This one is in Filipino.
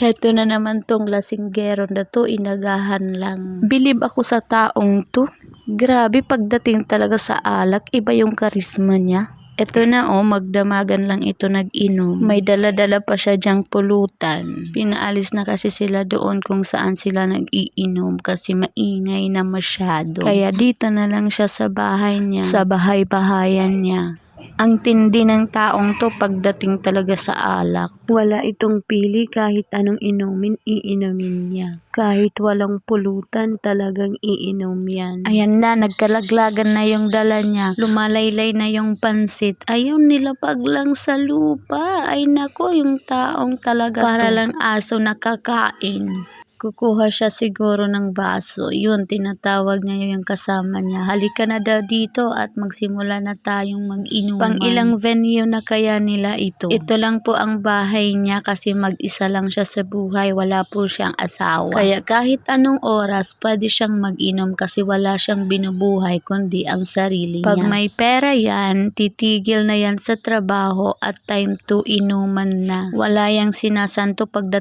Heto na naman tong lasinggero na to, inagahan lang. Bilib ako sa taong to. Grabe, pagdating talaga sa alak, iba yung karisma niya. Ito na magdamagan lang ito nag-inom. May dala-dala pa siya dyang pulutan. Pinaalis na kasi sila doon kung saan sila nag-iinom kasi maingay na masyado. Kaya dito na lang siya sa bahay niya, sa bahay-bahayan niya. Ang tindi ng taong to pagdating talaga sa alak. Wala itong pili, kahit anong inumin, iinumin niya. Kahit walang pulutan, talagang iinom yan. Ayan na, nagkalaglagan na yung dala niya. Lumalaylay na yung pansit. Ayun, nilapag lang sa lupa. Ay nako, yung taong talaga para lang aso nakakain. Kukuha siya siguro ng baso. Yun, tinatawag niya yung kasama niya. Halika na daw dito at magsimula na tayong mag-inuman. Pang ilang venue na kaya nila ito. Ito lang po ang bahay niya kasi mag-isa lang siya sa buhay. Wala po siyang asawa. Kaya kahit anong oras, pwede siyang mag-inom kasi wala siyang binubuhay kundi ang sarili niya. Pag may pera yan, titigil na yan sa trabaho at time to inuman na. Wala yang sinasanto pagdating